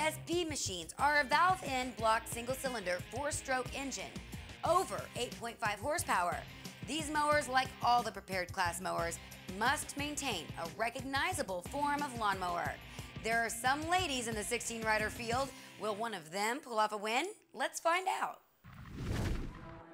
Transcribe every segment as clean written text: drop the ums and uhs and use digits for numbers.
SP machines are a valve-in block single-cylinder 4-stroke engine, over 8.5 horsepower. These mowers, like all the prepared class mowers, must maintain a recognizable form of lawnmower. There are some ladies in the 16-rider field. Will one of them pull off a win? Let's find out.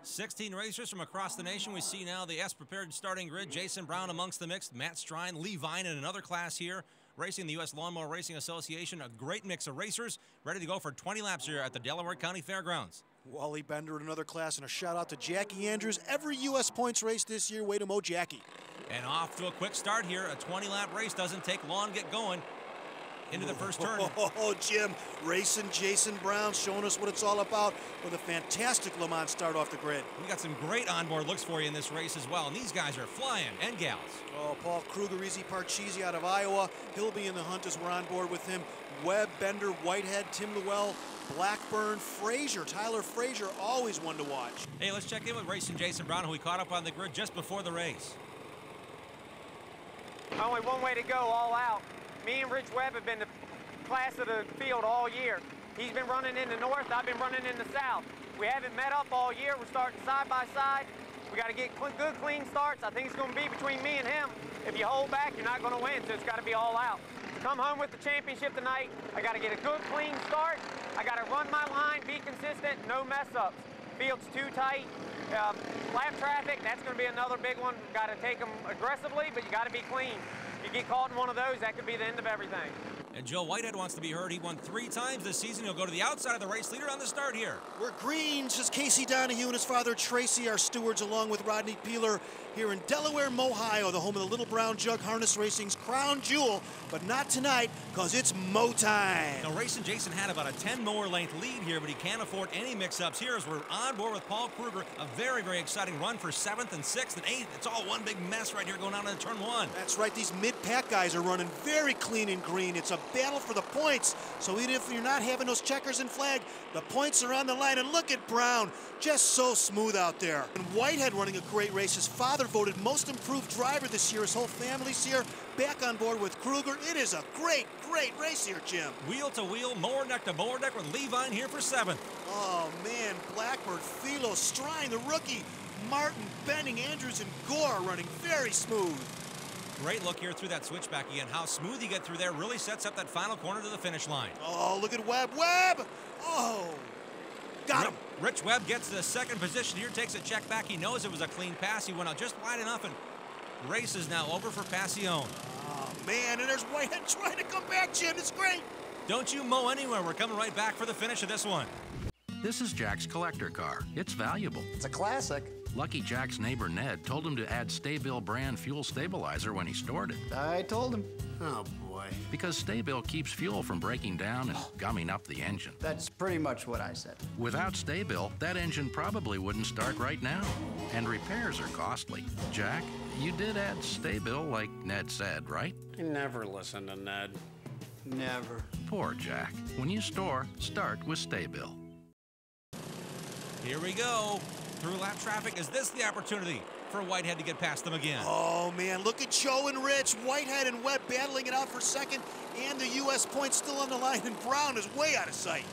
16 racers from across the nation. We see now the S-prepared starting grid. Jason Brown amongst the mix, Matt Strine, Lee Vine in another class here, racing the USLMRA Racing Association. A great mix of racers ready to go for 20 laps here at the Delaware County Fairgrounds. Wally Bender in another class, and a shout out to Jackie Andrews. Every U.S. points race this year, way to mow Jackie. And off to a quick start here. A 20-lap race doesn't take long to get going. Into the first turn. Oh, Jim, racing Jason Brown showing us what it's all about with a fantastic Le Mans start off the grid. We got some great onboard looks for you in this race as well, and these guys are flying, and gals. Oh, Paul Krueger, Easy Parcheesi out of Iowa. He'll be in the hunt as we're on board with him. Webb, Bender, Whitehead, Tim Llewell, Blackburn, Frazier, Tyler Frazier, always one to watch. Hey, let's check in with racing Jason Brown, who we caught up on the grid just before the race. Only one way to go, all out. Me and Rich Webb have been the class of the field all year. He's been running in the north, I've been running in the south. We haven't met up all year. We're starting side by side. We got to get good, clean starts. I think it's going to be between me and him. If you hold back, you're not going to win, so it's got to be all out. To come home with the championship tonight, I got to get a good, clean start. I got to run my line, be consistent, no mess-ups. Field's too tight. Lap traffic, that's going to be another big one. Got to take them aggressively, but you got to be clean. If you get caught in one of those, that could be the end of everything. And Joe Whitehead wants to be heard. He won 3 times this season. He'll go to the outside of the race leader on the start here. We're green, says Casey Donahue and his father Tracy, our stewards, along with Rodney Peeler here in Delaware, Ohio, the home of the Little Brown Jug Harness Racing's crown jewel. But not tonight, because it's mow time. Now, racing Jason had about a 10-mower length lead here, but he can't afford any mix-ups here as we're on board with Paul Krueger. A very, very exciting run for 7th and 6th and 8th. It's all one big mess right here going on in turn 1. That's right. These mid-pack guys are running very clean and green. It's a battle for the points. So even if you're not having those checkers and flag, the points are on the line. And look at Brown, just so smooth out there. And Whitehead running a great race. His father voted most improved driver this year. His whole family's here, back on board with Krueger. It is a great, great race here, Jim. Wheel to wheel, mower deck to mower deck with Lee Vine here for 7th. Oh, man, Blackbird, Philo, Strine, the rookie, Martin, Benning, Andrews, and Gore running very smooth. Great look here through that switchback again. How smooth you get through there really sets up that final corner to the finish line. Oh, look at Webb. Webb! Oh, got him. Rich Webb gets to the 2nd position here, takes a check back. He knows it was a clean pass. He went out just wide enough, and race is now over for Passion. Oh, man, and there's Whitehead trying to come back, Jim. It's great. Don't you mow anywhere. We're coming right back for the finish of this one. This is Jack's collector car. It's valuable. It's a classic. Lucky Jack's neighbor Ned told him to add STA-BIL brand fuel stabilizer when he stored it. I told him. Oh, boy. Because STA-BIL keeps fuel from breaking down and gumming up the engine. That's pretty much what I said. Without STA-BIL, that engine probably wouldn't start right now. And repairs are costly. Jack, you did add STA-BIL like Ned said, right? You never listen to Ned. Never. Poor Jack. When you store, start with STA-BIL. Here we go. Through lap traffic, is this the opportunity for Whitehead to get past them again? Oh, man, look at Joe and Rich. Whitehead and Webb battling it out for 2nd, and the U.S. points still on the line, and Brown is way out of sight.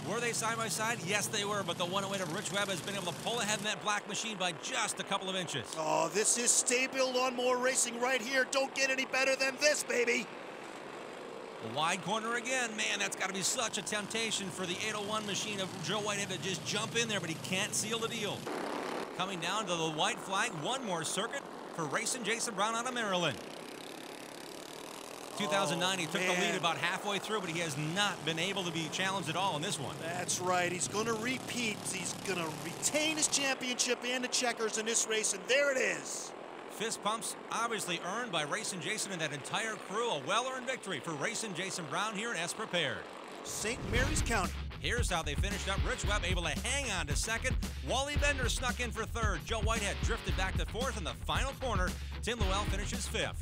Were they side by side? Yes, they were, but the one-away to Rich Webb has been able to pull ahead in that black machine by just a couple of inches. Oh, this is STA-BIL Lawnmower Racing right here. Don't get any better than this, baby. The wide corner again. Man, that's got to be such a temptation for the 801 machine of Joe Whitehead to just jump in there, but he can't seal the deal. Coming down to the white flag, one more circuit for racing Jason Brown out of Maryland. 2009, he took the lead about halfway through, but he has not been able to be challenged at all in this one. That's right. He's going to repeat. He's going to retain his championship and the checkers in this race, and there it is. Fist pumps obviously earned by Racing Jason and that entire crew. A well-earned victory for Racing Jason Brown here in S Prepared. St. Mary's County. Here's how they finished up. Rich Webb able to hang on to 2nd. Wally Bender snuck in for 3rd. Joe Whitehead drifted back to 4th in the final corner. Tim Llewell finishes 5th.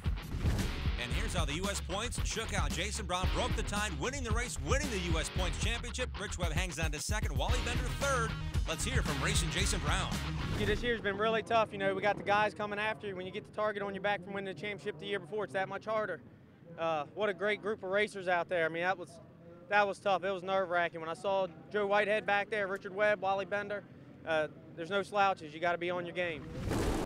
And here's how the U.S. points shook out. Jason Brown broke the tide, winning the race, winning the U.S. points championship. Rich Webb hangs on to 2nd. Wally Bender 3rd. Let's hear from Racing Jason Brown. This year's been really tough. You know, we got the guys coming after you. When you get the target on your back from winning the championship the year before, it's that much harder. What a great group of racers out there. I mean, That was tough. It was nerve-wracking. When I saw Joe Whitehead back there, Richard Webb, Wally Bender, there's no slouches. You got to be on your game.